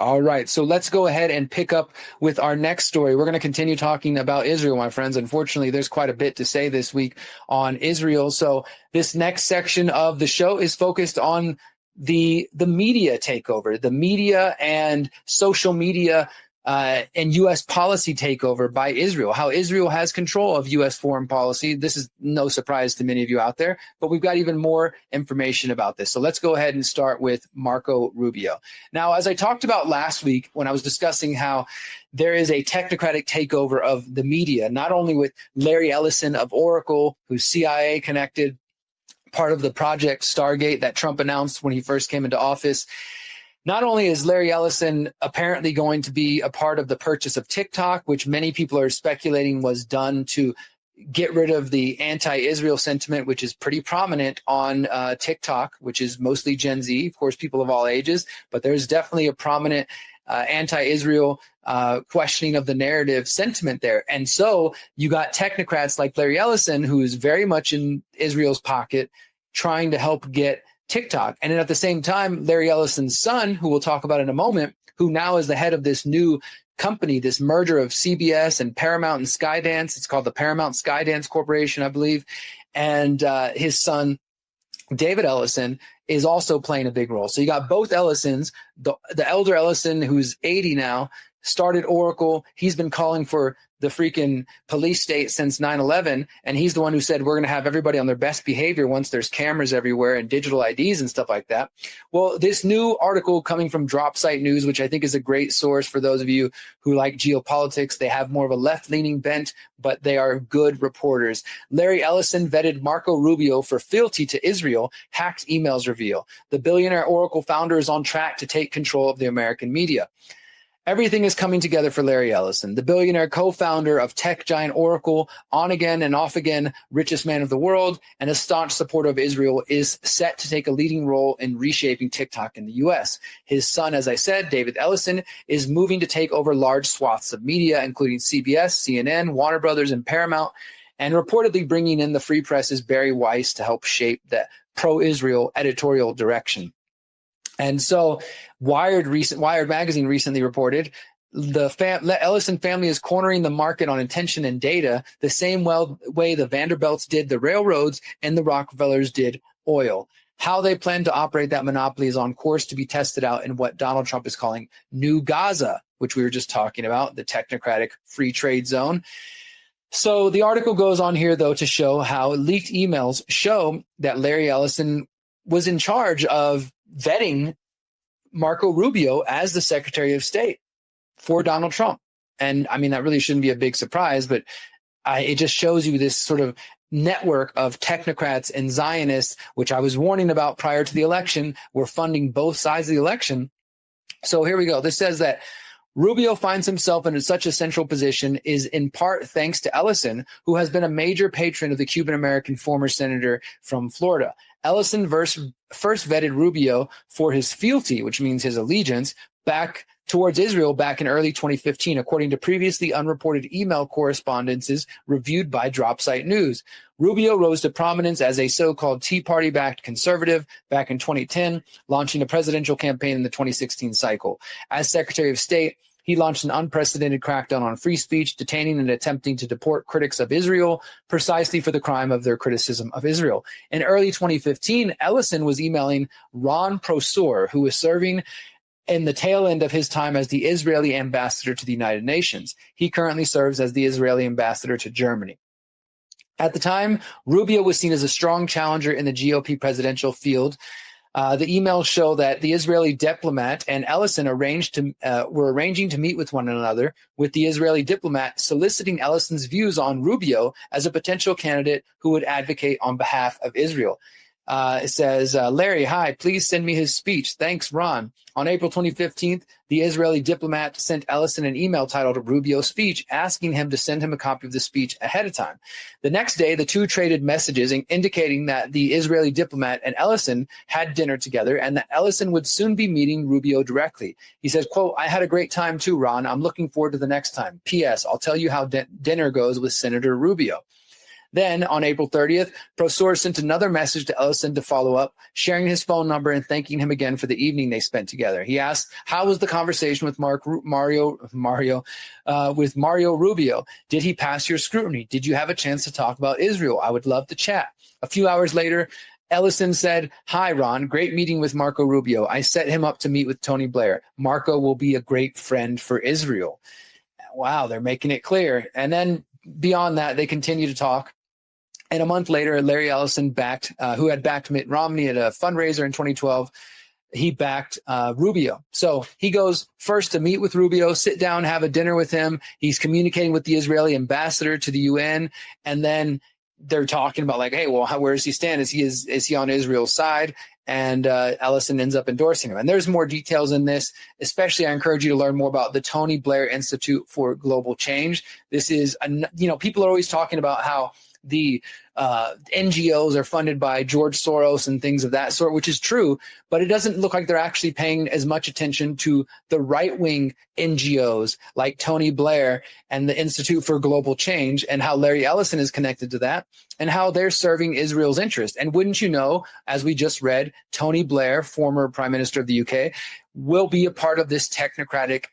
All right, so let's go ahead and pick up with our next story. We're going to continue talking about Israel, my friends. Unfortunately, there's quite a bit to say this week on Israel. So this next section of the show is focused on the media takeover, the media and social media and U.S. policy takeover by Israel, how Israel has control of U.S. foreign policy. This is no surprise to many of you out there, but we've got even more information about this. So let's go ahead and start with Marco Rubio. Now, as I talked about last week when I was discussing how there is a technocratic takeover of the media, not only with Larry Ellison of Oracle, who's CIA connected, part of the Project Stargate that Trump announced when he first came into office. Not only is Larry Ellison apparently going to be a part of the purchase of TikTok, which many people are speculating was done to get rid of the anti-Israel sentiment, which is pretty prominent on TikTok, which is mostly Gen Z, of course, people of all ages, but there's definitely a prominent anti-Israel questioning of the narrative sentiment there. And so you got technocrats like Larry Ellison, who is very much in Israel's pocket, trying to help get TikTok. And then at the same time, Larry Ellison's son, who we'll talk about in a moment, who now is the head of this new company, this merger of CBS and Paramount and Skydance. It's called the Paramount Skydance Corporation, I believe. And his son, David Ellison, is also playing a big role. So you got both Ellisons. The elder Ellison, who's 80 now, started Oracle. He's been calling for the freaking police state since 9/11, and he's the one who said we're going to have everybody on their best behavior once there's cameras everywhere and digital IDs and stuff like that. Well, this new article coming from DropSite News, which I think is a great source for those of you who like geopolitics, they have more of a left-leaning bent, but they are good reporters. Larry Ellison vetted Marco Rubio for fealty to Israel, hacked emails reveal. The billionaire Oracle founder is on track to take control of the American media. Everything is coming together for Larry Ellison, the billionaire co-founder of tech giant Oracle, on again and off again, richest man of the world, and a staunch supporter of Israel, is set to take a leading role in reshaping TikTok in the U.S. His son, as I said, David Ellison, is moving to take over large swaths of media, including CBS, CNN, Warner Brothers, and Paramount, and reportedly bringing in the Free Press's Barry Weiss to help shape the pro-Israel editorial direction. And so Wired magazine recently reported the Ellison family is cornering the market on attention and data the same way the Vanderbilts did the railroads and the Rockefellers did oil. How they plan to operate that monopoly is on course to be tested out in what Donald Trump is calling New Gaza, which we were just talking about, the technocratic free trade zone. So the article goes on here, though, to show how leaked emails show that Larry Ellison was in charge of vetting Marco Rubio as the Secretary of State for Donald Trump. And I mean, that really shouldn't be a big surprise, but it just shows you this sort of network of technocrats and Zionists, which I was warning about prior to the election, were funding both sides of the election. So here we go. This says that Rubio finds himself in such a central position is in part thanks to Ellison, who has been a major patron of the Cuban-American former senator from Florida. Ellison first vetted Rubio for his fealty, which means his allegiance, back towards Israel back in early 2015, according to previously unreported email correspondences reviewed by DropSite News. Rubio rose to prominence as a so-called Tea Party-backed conservative back in 2010, launching a presidential campaign in the 2016 cycle. As Secretary of State, he launched an unprecedented crackdown on free speech, detaining and attempting to deport critics of Israel precisely for the crime of their criticism of Israel. In early 2015, Ellison was emailing Ron Prosor, who was serving in the tail end of his time as the Israeli ambassador to the United Nations. He currently serves as the Israeli ambassador to Germany. At the time, Rubio was seen as a strong challenger in the GOP presidential field. The emails show that the Israeli diplomat and Ellison were arranging to meet with one another, with the Israeli diplomat soliciting Ellison's views on Rubio as a potential candidate who would advocate on behalf of Israel. It says, Larry, hi, please send me his speech. Thanks, Ron. On April 2015, the Israeli diplomat sent Ellison an email titled Rubio's Speech, asking him to send him a copy of the speech ahead of time. The next day, the two traded messages indicating that the Israeli diplomat and Ellison had dinner together and that Ellison would soon be meeting Rubio directly. He says, quote, I had a great time too, Ron. I'm looking forward to the next time. P.S. I'll tell you how dinner goes with Senator Rubio. Then on April 30th, Prosor sent another message to Ellison to follow up, sharing his phone number and thanking him again for the evening they spent together. He asked, how was the conversation with Mario Rubio? Did he pass your scrutiny? Did you have a chance to talk about Israel? I would love to chat. A few hours later, Ellison said, hi, Ron, great meeting with Marco Rubio. I set him up to meet with Tony Blair. Marco will be a great friend for Israel. Wow, they're making it clear. And then beyond that, they continue to talk. And a month later, Larry Ellison who had backed Mitt Romney at a fundraiser in 2012, he backed Rubio. So he goes first to meet with Rubio, sit down, have a dinner with him. He's communicating with the Israeli ambassador to the UN. And then they're talking about like, hey, well, where does he stand? Is he on Israel's side? And Ellison ends up endorsing him. And there's more details in this. Especially, I encourage you to learn more about the Tony Blair Institute for Global Change. This is, people are always talking about how the NGOs are funded by George Soros and things of that sort, which is true, but it doesn't look like they're actually paying as much attention to the right-wing NGOs like Tony Blair and the Institute for Global Change and how Larry Ellison is connected to that and how they're serving Israel's interest. And wouldn't you know, as we just read, Tony Blair, former Prime Minister of the UK, will be a part of this technocratic